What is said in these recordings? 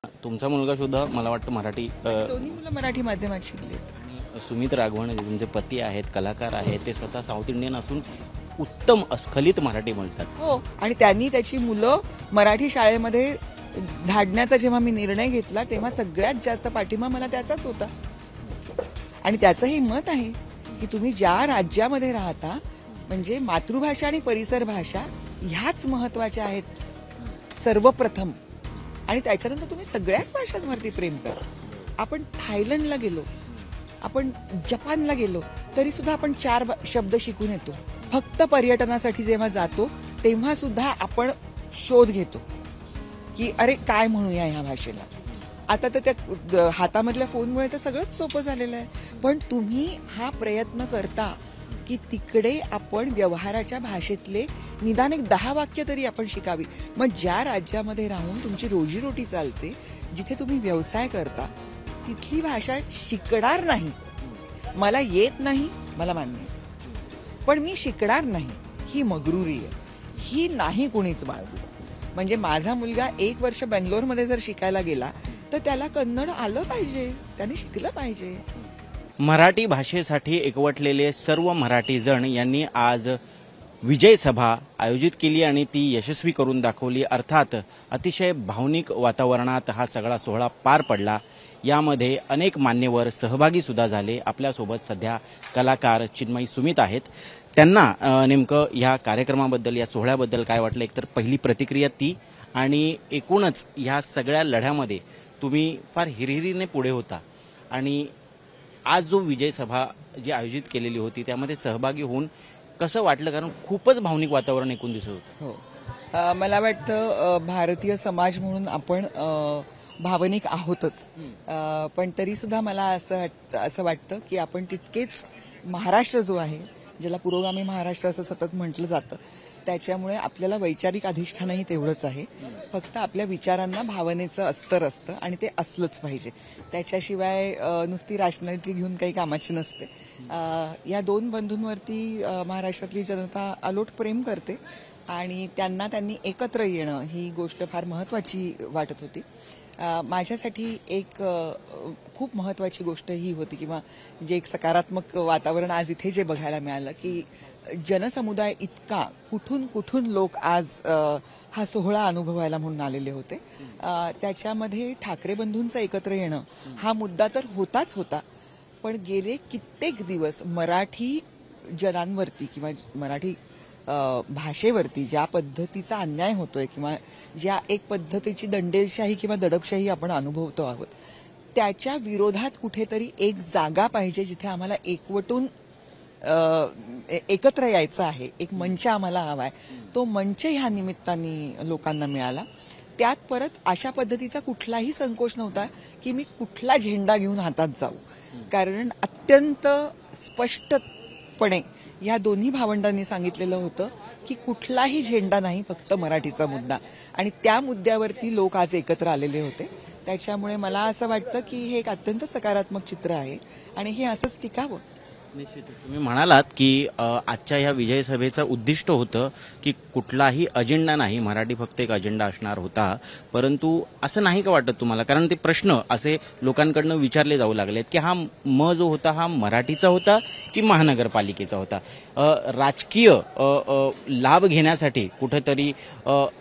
तुमचा मुलगा सुद्धा मला वाटतं मराठी दोन्ही मुलं मराठी माध्यमात शिकलेत. सुमित राघवन जे तुमचे पती आहेत, कलाकार आहेत, ते स्वतः साऊथ इंडियन असून उत्तम अस्खलित मराठी बोलतात. हो, आणि त्यांनी त्याची मुलं मराठी शाळेमध्ये धाडण्याचा जेव्हा मी निर्णय घेतला तेव्हा सगळ्यात जास्त पाठिंबा मला त्याचाच होता. आणि त्याचं हे मत आहे की तुम्ही ज्या राज्यामध्ये राहता म्हणजे मातृभाषा आणि परिसर भाषा ह्याच महत्वाच्या आहेत सर्वप्रथम, आणि त्याच्यानंतर तुम्ही सगळ्याच भाषांवरती प्रेम करा. आपण थायलंडला गेलो, आपण जपानला गेलो तरी सुद्धा आपण 4 शब्द शिकून येतो. फक्त पर्यटनासाठी जेव्हा जातो तेव्हा सुद्धा आपण शोध घेतो की अरे काय म्हणूया ह्या भाषेला. आता तर त्या हातामधल्या फोनमुळे तर सगळंच सोपं झालेलं आहे. पण तुम्ही हा प्रयत्न करता की तिकडे आपण व्यवहाराच्या भाषेतले निदान एक 10 वाक्य तरी आपण शिकावी. मग ज्या राज्यामध्ये राहून तुमची रोजीरोटी चालते, जिथे तुम्ही व्यवसाय करता, तिथली भाषा शिकणार नाही. मला येत नाही, मला मान्य आहे, पण मी शिकणार नाही ही मगरुरी आहे. ही नाही कुणीच बाळगू. म्हणजे माझा मुलगा 1 वर्ष बेंगलोरमध्ये जर शिकायला गेला तर त्याला कन्नड आलं पाहिजे, त्याने शिकलं पाहिजे. मराठी भाषेसाठी एकवटलेले सर्व मराठी जण यांनी आज विजय सभा आयोजित केली आणि ती यशस्वी करून दाखवली. अर्थात अतिशय भावनिक वातावरणात हा सगळा सोहळा पार पडला. यामध्ये अनेक मान्यवर सहभागी सुद्धा झाले. आपल्यासोबत सध्या कलाकार चिन्मयी सुमित आहेत. त्यांना नेमकं ह्या कार्यक्रमाबद्दल, या सोहळ्याबद्दल काय वाटलं, एकतर पहिली प्रतिक्रिया ती, आणि एकूणच ह्या सगळ्या लढ्यामध्ये तुम्ही फार हिरिरीने पुढे होता आणि आज जो विजय सभा जी आयोजित केलेली होती त्यामध्ये सहभागी होऊन कसं वाटलं, कारण खूपच भावनिक वातावरण एकूण दिसत होतं. हो, मला वाटतं भारतीय समाज म्हणून आपण भावनिक आहोतच, पण तरी सुद्धा मला असं वाटतं की आपण तितकेच महाराष्ट्र जो आहे, ज्याला पुरोगामी महाराष्ट्र असं सतत म्हटलं जातं, त्याच्यामुळे आपल्याला वैचारिक अधिष्ठानही तेवढंच आहे. फक्त आपल्या विचारांना भावनेचं अस्तर असतं आणि ते असलंच पाहिजे. त्याच्याशिवाय नुसती रॅशनॅलिटी घेऊन काही कामाची नसते. या 2 बंधूंवरती महाराष्ट्रातली जनता अलोट प्रेम करते आणि त्यांनी एकत्र येणं ही गोष्ट फार महत्वाची वाटत होती. माझ्यासाठी एक खूप महत्वाची गोष्ट ही होती, किंवा जे एक सकारात्मक वातावरण आज इथे जे बघायला मिळालं की जनसमुदाय इतका कुठून कुठून लोक आज हा सोहळा अनुभवायला म्हणून आलेले होते. त्याच्यामध्ये ठाकरे बंधूंचं एकत्र येणं हा मुद्दा तर होताच होता, पण गेले कित्येक दिवस मराठी जनांवरती किंवा मराठी भाषेवरती ज्या पद्धतीचा अन्याय होतोय किंवा ज्या एक पद्धतीची दंडेलशाही किंवा दडपशाही आपण अनुभवतो आहोत, त्याच्या विरोधात कुठेतरी एक जागा पाहिजे जिथे आम्हाला एकवटून एकत्र यायचं आहे. एक मंच आम्हाला हवाय. तो मंच ह्या निमित्ताने लोकांना मिळाला. त्यात परत अशा पद्धतीचा कुठलाही संकोच नव्हता की मी कुठला झेंडा घेऊन हातात जाऊ, कारण अत्यंत स्पष्टपणे या दोन्ही भावंडांनी सांगितलेलं होतं की कुठलाही झेंडा नाही, फक्त मराठीचा मुद्दा, आणि त्या मुद्द्यावरती लोक आज एकत्र आलेले होते. त्याच्यामुळे मला असं वाटतं की हे एक अत्यंत सकारात्मक चित्र आहे आणि हे असंच टिकावं. निश्चित. तुम्ही म्हणालात की आजच्या ह्या विजय सभेचं उद्दिष्ट होतं की कुठलाही अजेंडा नाही, मराठी फक्त एक अजेंडा असणार होता, परंतु असं नाही का वाटत तुम्हाला, कारण ते प्रश्न असे लोकांकडनं विचारले जाऊ लागलेत की हा जो होता हा मराठीचा होता की महानगरपालिकेचा होता. राजकीय लाभ घेण्यासाठी कुठेतरी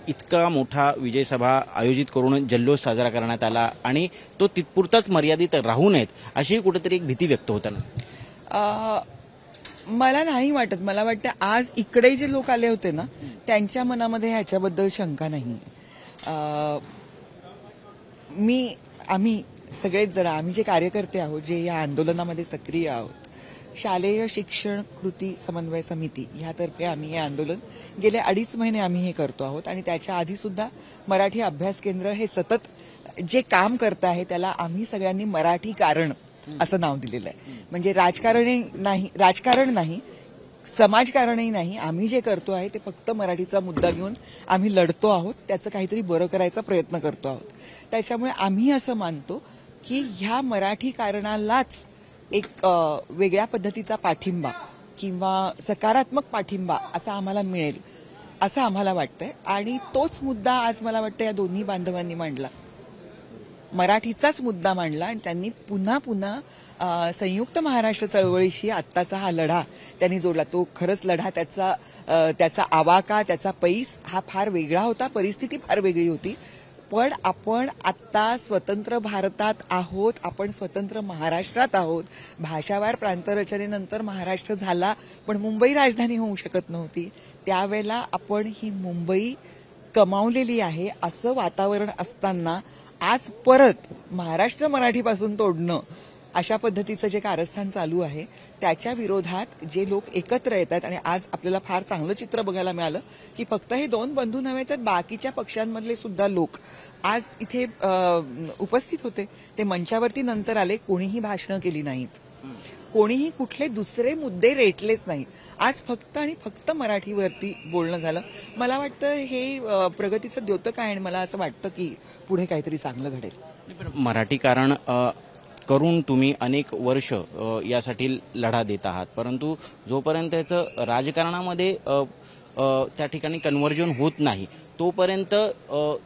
इतका मोठा विजय सभा आयोजित करून जल्लोष साजरा करण्यात आला आणि तो तिथपुरताच मर्यादित राहू नयेत अशी कुठेतरी एक भीती व्यक्त होताना. मला नाही वाटत. मला वाटतं आज इकडे जे लोक आले होते ना, त्यांच्या मनामध्ये ह्याच्याबद्दल शंका नाही. आम्ही सगळेच जण, आम्ही जे कार्यकर्ते आहोत, जे या आंदोलनामध्ये सक्रिय आहोत, शालेय शिक्षण कृती समन्वय समिती ह्यातर्फे आम्ही हे आंदोलन गेले 2.5 महिने आम्ही हे करतो आहोत. आणि त्याच्या आधी सुद्धा मराठी अभ्यास केंद्र हे सतत जे काम करत आहे त्याला आम्ही सगळ्यांनी मराठी कारण असं नाव दिलेलं आहे. म्हणजे राजकारण नाही, समाजकारणही नाही. आम्ही जे करतो आहे ते फक्त मराठीचा मुद्दा घेऊन आम्ही लढतो आहोत, त्याचं काहीतरी बरं करायचा प्रयत्न करतो आहोत. त्याच्यामुळे आम्ही असं मानतो की ह्या मराठी कारणालाच एक वेगळ्या पद्धतीचा पाठिंबा किंवा सकारात्मक पाठिंबा असा आम्हाला मिळेल असं आम्हाला वाटतंय. आणि तोच मुद्दा आज मला वाटतं या दोन्ही बांधवांनी मांडला. मराठीचाच मुद्दा मांडला आणि त्यांनी पुन्हा पुन्हा संयुक्त महाराष्ट्र चळवळीशी आत्ताचा हा लढा त्यांनी जोडला. तो खरंच लढा त्याचा आवाका, त्याचा पैस हा फार वेगळा होता, परिस्थिती फार वेगळी होती. पण आपण आत्ता स्वतंत्र भारतात आहोत, आपण स्वतंत्र महाराष्ट्रात आहोत. भाषावार प्रांतरचनेनंतर महाराष्ट्र झाला, पण मुंबई राजधानी होऊ शकत नव्हती. त्यावेळेला आपण ही मुंबई कमावलेली आहे असं वातावरण असताना आज परत महाराष्ट्र मराठीपासून तोडणं अशा पद्धतीचं जे कारस्थान चालू आहे त्याच्या विरोधात जे लोक एकत्र येतात. आणि आज आपल्याला फार चांगलं चित्र बघायला मिळालं की फक्त हे दोन बंधू नव्हे तर बाकीच्या पक्षांमधले सुद्धा लोक आज इथे उपस्थित होते. ते मंचावरती नंतर आले, कोणीही भाषणं केली नाहीत, कोणीही कुठले दुसरे मुद्दे रेटलेच नाहीत. आज फक्त आणि फक्त मराठीवरती बोलणं झालं. मला वाटतं हे प्रगतीचं द्योतक आहे आणि मला असं वाटतं की पुढे काहीतरी चांगलं घडेल. मराठी कारण करून तुम्ही अनेक वर्ष यासाठी लढा देत आहात, परंतु जोपर्यंत त्याचं राजकारणामध्ये त्या ठिकाणी कन्व्हर्जन होत नाही तोपर्यंत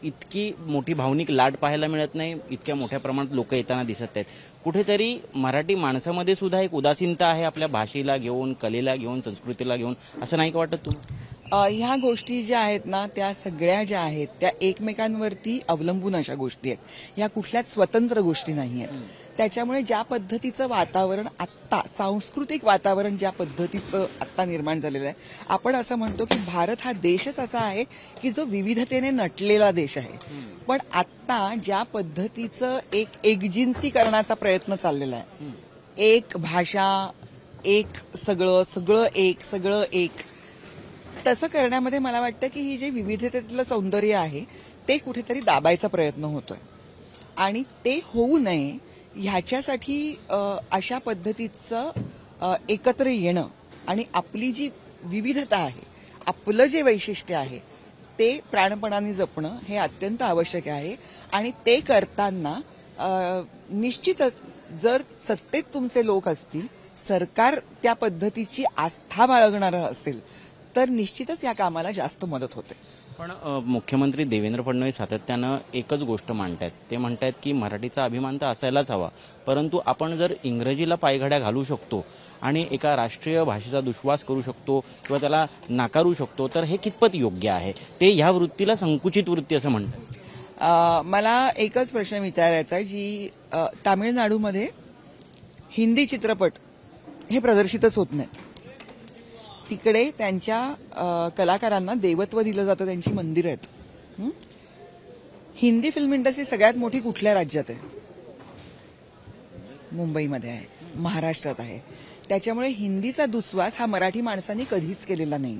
इतकी मोठी भावनिक लाट पाहायला मिळत नाही, इतक्या मोठ्या प्रमाणात लोक येताना दिसत आहेत. कुठेतरी मराठी माणसामध्ये सुद्धा एक उदासीनता आहे आपल्या भाषेला घेऊन, कलेला घेऊन, संस्कृतीला घेऊन, असं नाही का वाटत तुम्हाला? ह्या गोष्टी ज्या आहेत ना त्या सगळ्या ज्या आहेत त्या एकमेकांवरती अवलंबून अशा गोष्टी आहेत. ह्या कुठल्याच स्वतंत्र गोष्टी नाही आहेत. त्याच्यामुळे ज्या पद्धतीचं वातावरण आत्ता, सांस्कृतिक वातावरण ज्या पद्धतीचं आत्ता निर्माण झालेलं आहे, आपण असं म्हणतो की भारत हा देशच असा आहे की जो विविधतेने नटलेला देश आहे. पण आत्ता ज्या पद्धतीचं एकजिन्सीकरणाचा प्रयत्न चाललेला आहे, एक भाषा, एक सगळं एक, तसं करण्यामध्ये मला वाटतं की ही जे विविधतेतलं सौंदर्य आहे ते कुठेतरी दाबायचा प्रयत्न होतोय. आणि ते होऊ नये ह्याच्यासाठी अशा पद्धतीचं एकत्र येणं आणि आपली जी विविधता आहे, आपलं जे वैशिष्ट्य आहे ते प्राणपणाने जपणं हे अत्यंत आवश्यक आहे. आणि ते करताना निश्चितच जर सत्तेत तुमचे लोक असतील, सरकार त्या पद्धतीची आस्था बाळगणारं असेल तर निश्चितच या कामाला जास्त मदत होते. पण मुख्यमंत्री देवेंद्र फडणवीस सातत्यानं एकच गोष्ट मांडतायत. ते म्हणतायत की मराठीचा अभिमान तर असायलाच हवा, परंतु आपण जर इंग्रजीला पायघड्या घालू शकतो आणि एका राष्ट्रीय भाषेचा दुश्वास करू शकतो किंवा त्याला नाकारू शकतो तर हे कितपत योग्य आहे? ते ह्या वृत्तीला संकुचित वृत्ती असं म्हणतात. मला एकच प्रश्न विचारायचा आहे, जी तामिळनाडूमध्ये हिंदी चित्रपट हे प्रदर्शितच होत नाहीत. तिकडे त्यांच्या कलाकारांना देवत्व दिलं जातं, त्यांची मंदिरं आहेत. हिंदी फिल्म इंडस्ट्री सगळ्यात मोठी कुठल्या राज्यात आहे? मुंबईमध्ये आहे, महाराष्ट्रात आहे. त्याच्यामुळे हिंदीचा दुस्वास हा मराठी माणसांनी कधीच केलेला नाही.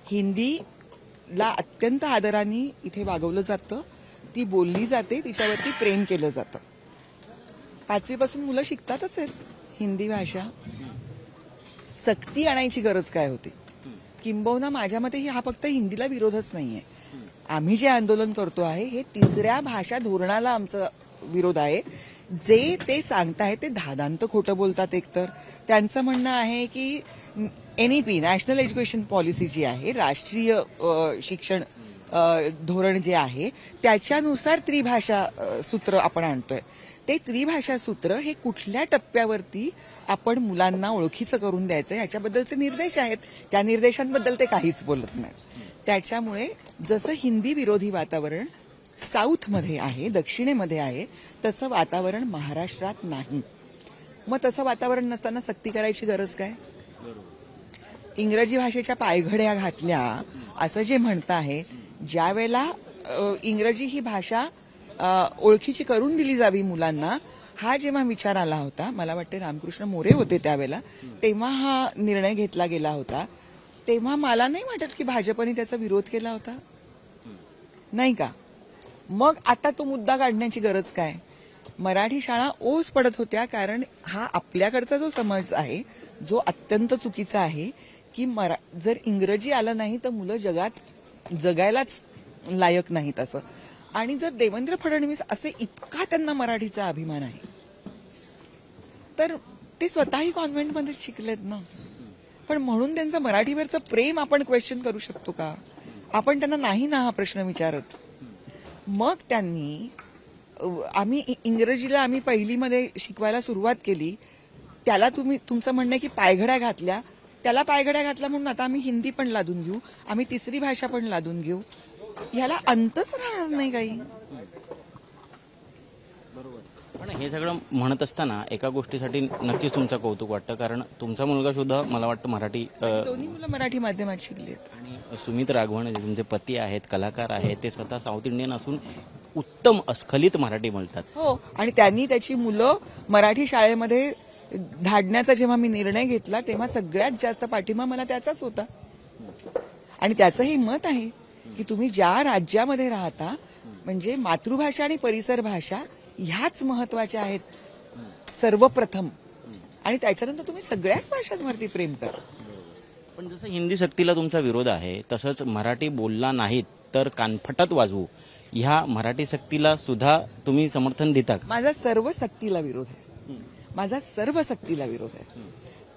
हिंदीला अत्यंत आदराने इथे वागवलं जातं, ती बोलली जाते, तिच्यावरती प्रेम केलं जातं. 5वीपासून मुलं शिकतातच आहेत हिंदी भाषा. सक्ती आणायची गरज काय होती? किंबहुना माझ्या मते हा फक्त हिंदीला विरोधच नाहीये. आम्ही जे आंदोलन करतो आहे हे तिसऱ्या भाषा धोरणाला आमचा विरोध आहे. जे ते सांगतायत ते धादांत खोटं बोलतात. एकतर त्यांचं म्हणणं आहे की NEP, नॅशनल एज्युकेशन पॉलिसी जी आहे, राष्ट्रीय शिक्षण धोरण जे आहे त्याच्यानुसार त्रिभाषा सूत्र आपण आणतोय. ते त्रिभाषा सूत्र हे कुठल्या टप्प्यावरती आपण मुलांना ओळखीचं करून द्यायचं ह्याच्याबद्दलचे निर्देश आहेत. त्या निर्देशांबद्दल ते काहीच बोलत नाहीत. त्याच्यामुळे जसं हिंदी विरोधी वातावरण साऊथमध्ये आहे, दक्षिणेमध्ये आहे, तसं वातावरण महाराष्ट्रात नाही. मग तसं वातावरण नसताना सक्ती करायची गरज काय? इंग्रजी भाषेच्या पायघड्या घातल्या असं जे म्हणताहेत, ज्या वेळेला इंग्रजी ही भाषा ओळखीची करून दिली जावी मुलांना, हा जेव्हा विचार आला होता, मला वाटते रामकृष्ण मोरे होते त्यावेळेला, तेव्हा हा निर्णय घेतला गेला होता. तेव्हा मला नाही वाटत की भाजपने त्याचा विरोध केला होता, नाही का? मग आता तो मुद्दा काढण्याची गरज काय? मराठी शाळा ओस पडत होत्या कारण हा आपल्याकडचा जो समज आहे जो अत्यंत चुकीचा आहे की जर इंग्रजी आलं नाही तर मुलं जगात जगायलाच लायक नाहीत असं. आणि जर देवेंद्र फडणवीस असे इतका त्यांना मराठीचा अभिमान आहे तर ते स्वतःही कॉन्व्हेंटमध्ये शिकलेत ना. पण म्हणून त्यांचं मराठीवरचं प्रेम आपण क्वेश्चन करू शकतो का? आपण त्यांना नाही ना हा प्रश्न विचारत. मग त्यांनी आम्ही इंग्रजीला आम्ही पहिलीमध्ये शिकवायला सुरुवात केली, त्याला तुमचं म्हणणं आहे की पायघड्या घातल्या, त्याला पायघड्या घातल्या म्हणून आता आम्ही हिंदी पण लादून घेऊ, आम्ही तिसरी भाषा पण लादून घेऊ. ह्याला अंतच राहणार नाही काही. पण हे सगळं म्हणत असताना एका गोष्टीसाठी नक्कीच तुमचं कौतुक वाटतं, कारण तुमचा मुलगा सुद्धा मला वाटतं मराठी दोन्ही मुलं मराठी माध्यमात शिकली आहेत. आणि सुमित राघवन जे तुमचे पती आहेत, कलाकार आहेत, ते स्वतः साऊथ इंडियन असून उत्तम अस्खलित मराठी बोलतात. हो, आणि त्यांनी त्याची मुलं मराठी शाळेमध्ये धाडण्याचा जेव्हा मी निर्णय घेतला तेव्हा सगळ्यात जास्त पाठिंबा मला त्याचाच होता. आणि त्याचं हे मत आहे की तुम्ही ज्या राज्यामध्ये राहता म्हणजे मातृभाषा आणि परिसर भाषा ह्याच महत्वाच्या आहेत सर्वप्रथम, आणि त्याच्यानंतर तुम्ही सगळ्याच भाषांवरती प्रेम करा. पण जसं हिंदी सक्तीला तुमचा विरोध आहे, तसंच मराठी बोलला नाहीत तर कानफटात वाजवू ह्या मराठी सक्तीला सुद्धा तुम्ही समर्थन देता का? माझा सर्व सक्तीला विरोध आहे, माझा सर्व सक्तीला विरोध आहे.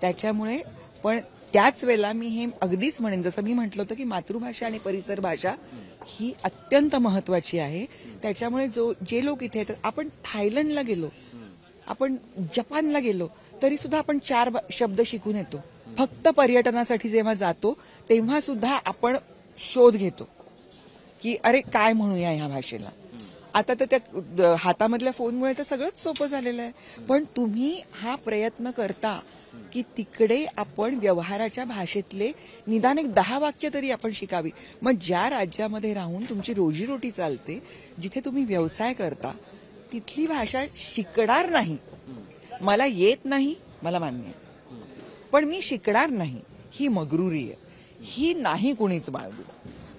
त्याच्यामुळे पण त्याच वेळेला मी हे अगदीच म्हणेन, जसं मी म्हटलं होतं की मातृभाषा आणि परिसर भाषा ही अत्यंत महत्वाची आहे. त्याच्यामुळे जे लोक इथे येतात, आपण थायलंडला गेलो, आपण जपानला गेलो तरी सुद्धा आपण 4 शब्द शिकून येतो. फक्त पर्यटनासाठी जेव्हा जातो तेव्हा सुद्धा आपण शोध घेतो की अरे काय म्हणूया ह्या भाषेला. आता तर त्या हातामधल्या फोनमुळे तर सगळंच सोपं झालेलं आहे. पण तुम्ही हा प्रयत्न करता की तिकडे आपण व्यवहाराच्या भाषेतले निदान एक 10 वाक्य तरी आपण शिकावी. मग ज्या राज्यामध्ये राहून तुमची रोजीरोटी चालते, जिथे तुम्ही व्यवसाय करता, तिथली भाषा शिकणार नाही. मला येत नाही, मला मान्य आहे, पण मी शिकणार नाही ही मगरुरी आहे. ही नाही कुणीच बाळगू.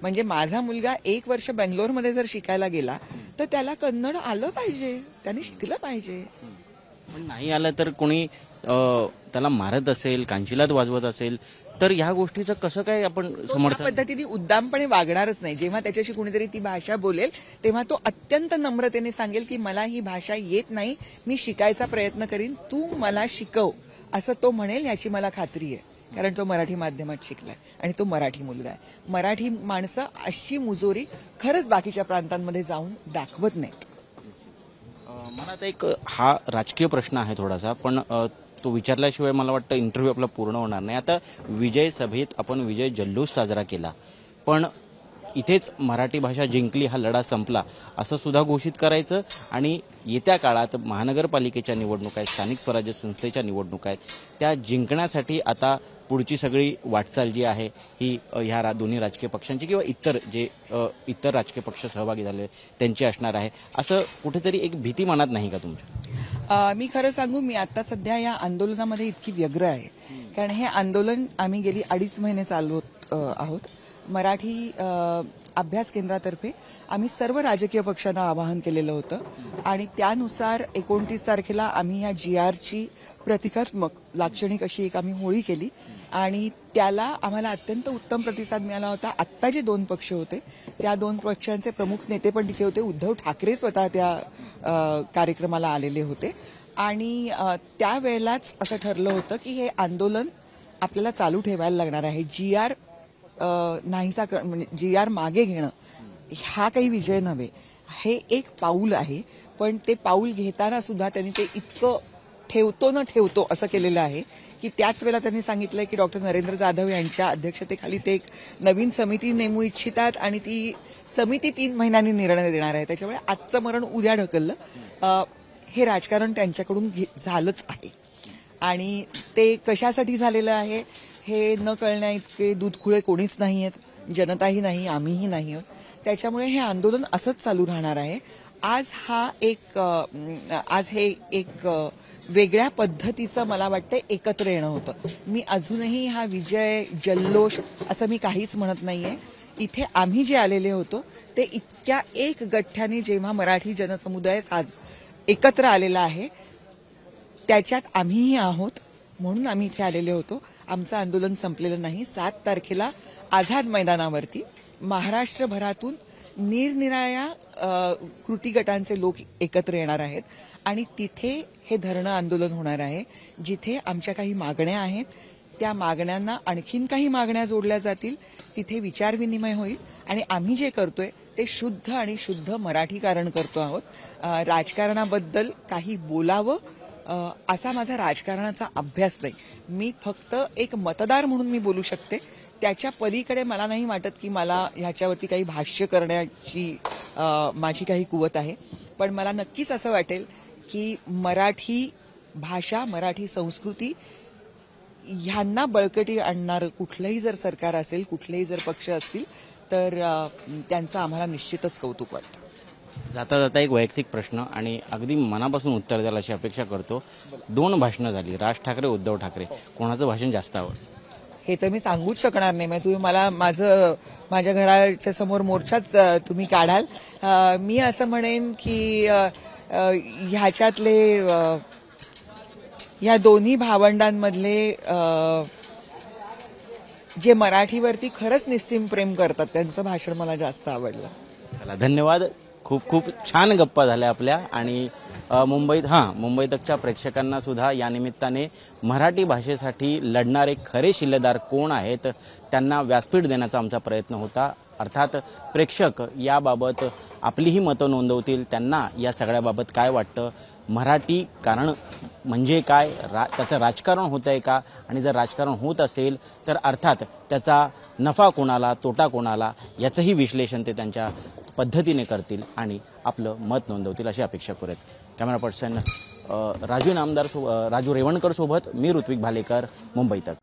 म्हणजे माझा मुलगा 1 वर्ष बेंगलोरमध्ये जर शिकायला गेला तर त्याला कन्नड आलं पाहिजे, त्याने शिकलं पाहिजे. पण नाही आलं तर कोणी त्याला मारत असेल, कांचिलात वाजवत असेल तर ह्या गोष्टीचं कसं काय आपण समर्थन? पद्धतीने उद्दामपणे वागणारच नाही. जेव्हा त्याच्याशी कुणीतरी ती भाषा बोलेल तेव्हा तो अत्यंत नम्रतेने सांगेल की मला ही भाषा येत नाही, मी शिकायचा प्रयत्न करीन, तू मला शिकव, असं तो म्हणेल याची मला खात्री आहे. कारण तो मराठी माध्यमात शिकलाय आणि तो मराठी मुलगा आहे. मराठी माणसं अशी मुजोरी खरंच बाकीच्या प्रांतांमध्ये जाऊन दाखवत नाहीत. मला आता एक हा राजकीय प्रश्न आहे थोडासा, पण तो विचारल्याशिवाय मला वाटतं इंटरव्ह्यू आपला पूर्ण होणार नाही. आता विजय सभेत आपण विजय जल्लोष साजरा केला, पण इथेच मराठी भाषा जिंकली, हा लढा संपला असं सुद्धा घोषित करायचं. आणि येत्या काळात महानगरपालिकेच्या निवडणुका आहेत, स्थानिक स्वराज्य संस्थेच्या निवडणुका आहेत, त्या जिंकण्यासाठी आता पुढची सगळी वाटचाल जी आहे ही ह्या दोन्ही राजकीय पक्षांची किंवा इतर राजकीय पक्ष सहभागी झाले त्यांची असणार आहे. असं कुठेतरी एक भीती मनात नाही का तुमच्या? मी खरं सांगू, मी आता सध्या या आंदोलनामध्ये इतकी व्यग्र आहे, कारण हे आंदोलन आम्ही गेली 2.5 महिने चालवत आहोत. मराठी अभ्यास केंद्रातर्फे आम्ही सर्व राजकीय पक्षांना आवाहन केलेलं होतं आणि त्यानुसार 29 तारखेला आम्ही या GRची प्रतिकात्मक लाक्षणिक अशी एक आम्ही होळी केली आणि त्याला आम्हाला अत्यंत उत्तम प्रतिसाद मिळाला होता. आत्ता जे 2 पक्ष होते त्या 2 पक्षांचे प्रमुख नेते पण तिथे होते. उद्धव ठाकरे स्वतः त्या कार्यक्रमाला आलेले होते आणि त्यावेळेलाच असं ठरलं होतं की हे आंदोलन आपल्याला चालू ठेवायला लागणार आहे. GR नाहीसा म्हणजे GR मागे घेणं हा काही विजय नव्हे, हे एक पाऊल आहे. पण ते पाऊल घेताना सुद्धा त्यांनी ते इतकं ठेवतो न ठेवतो असं केलेलं आहे की त्याच वेळेला त्यांनी सांगितलंय की डॉक्टर नरेंद्र जाधव यांच्या अध्यक्षतेखाली ते एक नवीन समिती नेमू इच्छितात आणि ती समिती 3 महिन्यांनी निर्णय देणार आहे. त्याच्यामुळे आजचं मरण उद्या ढकललं. हे राजकारण त्यांच्याकडून झालंच आहे आणि ते कशासाठी झालेलं आहे हे न कळण्या इतके दूधखुळे कोणीच नाही आहेत, जनताही नाही, आम्हीही नाही आहोत. त्याच्यामुळे हे आंदोलन असंच चालू राहणार आहे. आज हे एक वेगळ्या पद्धतीचं मला वाटतं एकत्र येणं होतं. मी अजूनही हा विजय जल्लोष असं मी काहीच म्हणत नाहीये. इथे आम्ही जे आलेले होतो ते इतक्या एक गठ्ठ्याने जेव्हा मराठी जनसमुदाय एकत्र आलेला आहे त्याच्यात आम्हीही आहोत म्हणून आम्ही इथे आलेले होतो. आमचं आंदोलन संपलेलं नाही. 7 तारखेला आझाद मैदानावरती महाराष्ट्रभरातून निरनिराळ्या कृती गटांचे लोक एकत्र येणार आहेत आणि तिथे हे धरणं आंदोलन होणार आहे. जिथे आमच्या काही मागण्या आहेत त्या मागण्यांना आणखीन काही मागण्या जोडल्या जातील, तिथे विचारविनिमय होईल आणि आम्ही जे करतोय ते शुद्ध आणि शुद्ध मराठीकरण करतो आहोत. राजकारणाबद्दल काही बोलावं असा माझा राजकारणाचा अभ्यास नाही. मी फक्त एक मतदार म्हणून मी बोलू शकते. त्याच्या पलीकडे मला नाही वाटत की मला ह्याच्यावरती काही भाष्य करण्याची माझी काही कुवत आहे. पण मला नक्कीच असं वाटेल की मराठी भाषा, मराठी संस्कृती ह्यांना बळकटी आणणारं कुठलंही जर सरकार असेल, कुठलेही जर पक्ष असतील तर त्यांचं आम्हाला निश्चितच कौतुक वाटतं. जाता जाता एक वैयक्तिक प्रश्न आणि अगदी मनापासून उत्तर द्याल अशी अपेक्षा करतो. 2 भाषणं झाली, राज ठाकरे, उद्धव ठाकरे, कोणाचं भाषण जास्त आवडलं? हे तर मी सांगूच शकणार नाही. तुम्ही मला माझ्या घराच्या समोर मोर्चाच तुम्ही काढाल. मी असं म्हणेन की ह्याच्यातले ह्या दोन्ही भावंडांमधले जे मराठीवरती खरंच निस्सीम प्रेम करतात त्यांचं भाषण मला जास्त आवडलं. चला, धन्यवाद. खूप खूप छान गप्पा झाल्या आपल्या. आणि मुंबई तकच्या प्रेक्षकांना सुद्धा या निमित्ताने मराठी भाषेसाठी लढणारे खरे शिल्लेदार कोण आहेत त्यांना व्यासपीठ देण्याचा आमचा प्रयत्न होता. अर्थात प्रेक्षक याबाबत आपलीही मतं नोंदवतील. त्यांना या सगळ्याबाबत काय वाटतं, मराठी कारण म्हणजे काय, त्याचं राजकारण होत आहे का, आणि जर राजकारण होत असेल तर अर्थात त्याचा नफा कोणाला, तोटा कोणाला, याचंही विश्लेषण ते त्यांच्या पद्धतीने करतील आणि आपलं मत नोंदवतील अशी अपेक्षा करूयात. कॅमेरा पर्सन राजू रेवणकर सोबत मी ऋत्विक भालेकर, मुंबई तक.